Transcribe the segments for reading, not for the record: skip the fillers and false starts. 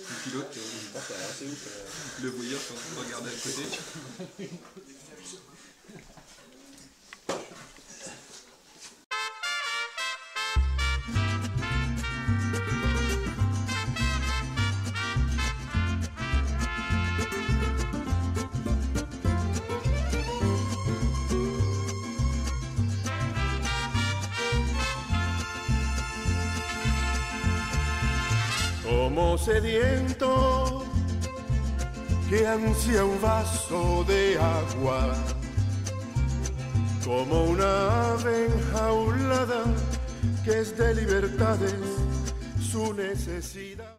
Le pilote, je pense que c'est assez ouf. Le voyeur qui est en train de regarder à côté. Como sediento que ansia un vaso de agua, como una ave enjaulada que es de libertades su necesidad.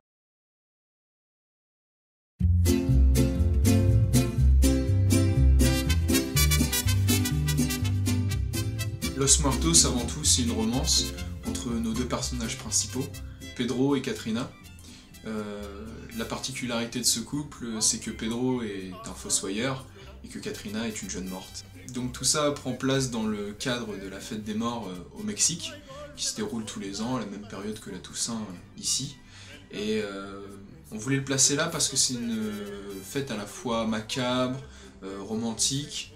Los Muertos, avant tout, c'est une romance entre nos deux personnages principaux, Pedro et Katrina. La particularité de ce couple, c'est que Pedro est un fossoyeur et que Katrina est une jeune morte. Donc tout ça prend place dans le cadre de la fête des morts au Mexique, qui se déroule tous les ans à la même période que la Toussaint ici. Et on voulait le placer là parce que c'est une fête à la fois macabre, romantique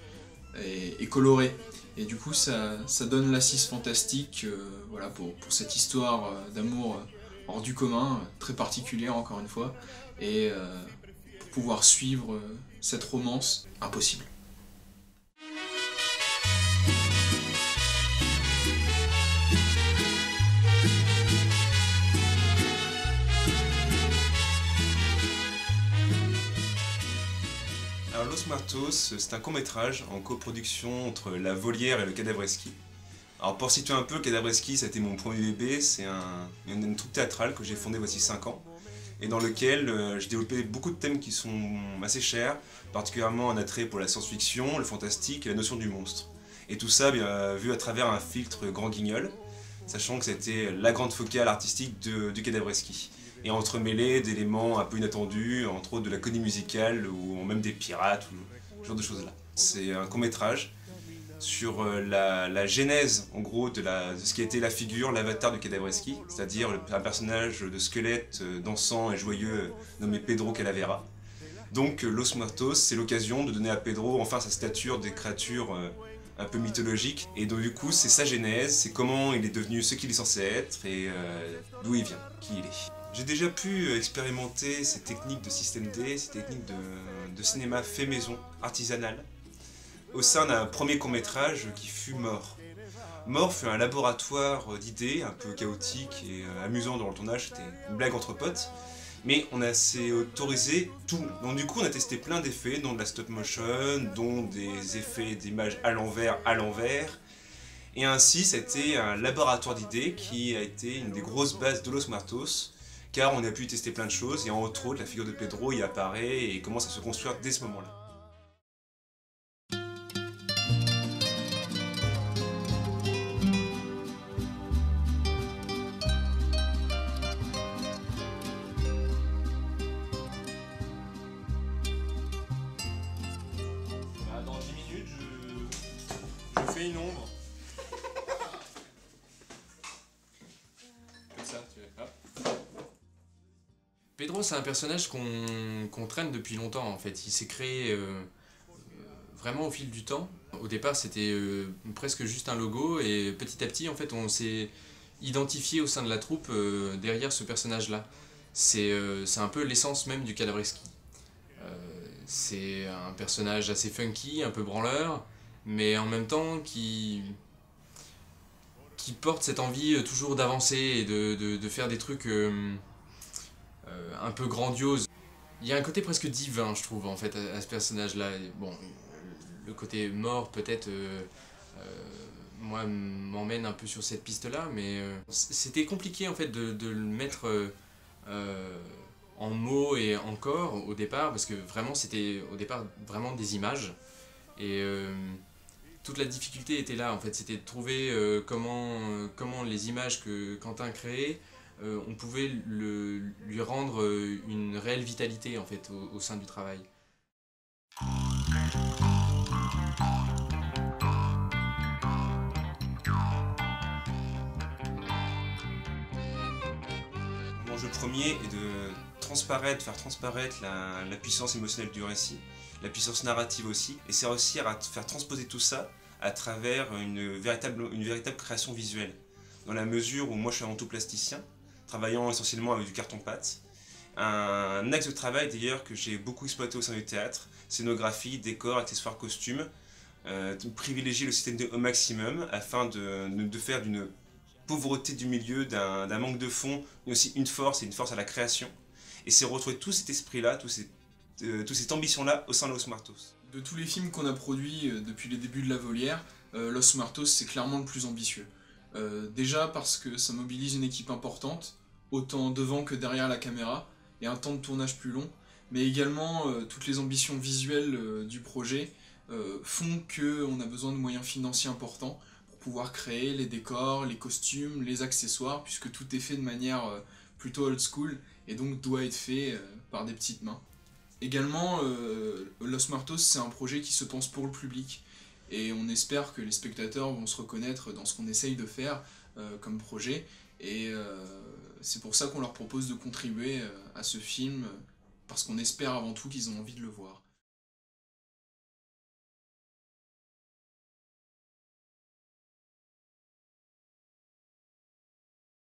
et colorée. Et du coup ça donne l'assise fantastique voilà, pour cette histoire d'amour hors du commun, très particulière encore une fois, et pour pouvoir suivre cette romance impossible. Alors Los Muertos, c'est un court-métrage en coproduction entre La Volière et le Cadavreski. Alors pour situer un peu, Cadavreski, ça a été mon premier bébé, c'est une troupe théâtrale que j'ai fondée voici 5 ans, et dans lequel j'ai développé beaucoup de thèmes qui sont assez chers, particulièrement un attrait pour la science-fiction, le fantastique et la notion du monstre. Et tout ça bien, vu à travers un filtre grand guignol, sachant que c'était la grande focale artistique du Cadavreski. Et entremêlé d'éléments un peu inattendus, entre autres de la comédie musicale ou même des pirates, ou ce genre de choses-là. C'est un court-métrage sur la genèse, en gros, de ce qui a été la figure, l'avatar de Cadavreski, c'est-à-dire un personnage de squelette dansant et joyeux nommé Pedro Calavera. Donc Los Muertos, c'est l'occasion de donner à Pedro enfin sa stature des créatures un peu mythologiques. Et donc du coup, c'est sa genèse, c'est comment il est devenu ce qu'il est censé être et d'où il vient, qui il est. J'ai déjà pu expérimenter ces techniques de système D, ces techniques de cinéma fait maison, artisanal, au sein d'un premier court-métrage qui fut Mort. Mort fut un laboratoire d'idées, un peu chaotique et amusant dans le tournage, c'était une blague entre potes, mais on s'est autorisé tout. Donc du coup on a testé plein d'effets, dont de la stop motion, dont des effets d'images à l'envers, et ainsi c'était un laboratoire d'idées qui a été une des grosses bases de Los Muertos, car on a pu tester plein de choses, et entre autres la figure de Pedro y apparaît et commence à se construire dès ce moment-là. Dans 10 minutes, je fais une ombre. Comme ça, tu vois. Pedro, c'est un personnage qu'on traîne depuis longtemps en fait. Il s'est créé vraiment au fil du temps. Au départ, c'était presque juste un logo et petit à petit, en fait, on s'est identifié au sein de la troupe derrière ce personnage-là. C'est un peu l'essence même du Cadavreski. C'est un personnage assez funky, un peu branleur, mais en même temps qui porte cette envie toujours d'avancer et de faire des trucs un peu grandioses. Il y a un côté presque divin, je trouve, en fait, à ce personnage-là. Bon, le côté mort, peut-être, moi, m'emmène un peu sur cette piste-là, mais c'était compliqué, en fait, de le mettre en mots et en corps au départ, parce que vraiment, c'était au départ vraiment des images. Et toute la difficulté était là, en fait, c'était de trouver comment les images que Quentin créait, on pouvait lui rendre une réelle vitalité, en fait, au sein du travail. Mon jeu premier premier est de faire transparaître la puissance émotionnelle du récit, la puissance narrative aussi, et c'est réussir à faire transposer tout ça à travers une véritable création visuelle. Dans la mesure où moi je suis avant tout plasticien, travaillant essentiellement avec du carton-pâte. Un axe de travail d'ailleurs que j'ai beaucoup exploité au sein du théâtre, scénographie, décors, accessoires, costumes, privilégier le système au maximum afin de faire d'une pauvreté du milieu, d'un manque de fond, mais aussi une force et une force à la création. Et c'est retrouver tout cet esprit-là, toute cette ambition-là au sein de Los Muertos. De tous les films qu'on a produits depuis les débuts de La Volière, Los Muertos c'est clairement le plus ambitieux. Déjà parce que ça mobilise une équipe importante, autant devant que derrière la caméra, et un temps de tournage plus long, mais également toutes les ambitions visuelles du projet font qu'on a besoin de moyens financiers importants pour pouvoir créer les décors, les costumes, les accessoires, puisque tout est fait de manière plutôt old school, et donc doit être fait par des petites mains. Également, Los Muertos c'est un projet qui se pense pour le public, et on espère que les spectateurs vont se reconnaître dans ce qu'on essaye de faire comme projet, et c'est pour ça qu'on leur propose de contribuer à ce film, parce qu'on espère avant tout qu'ils ont envie de le voir.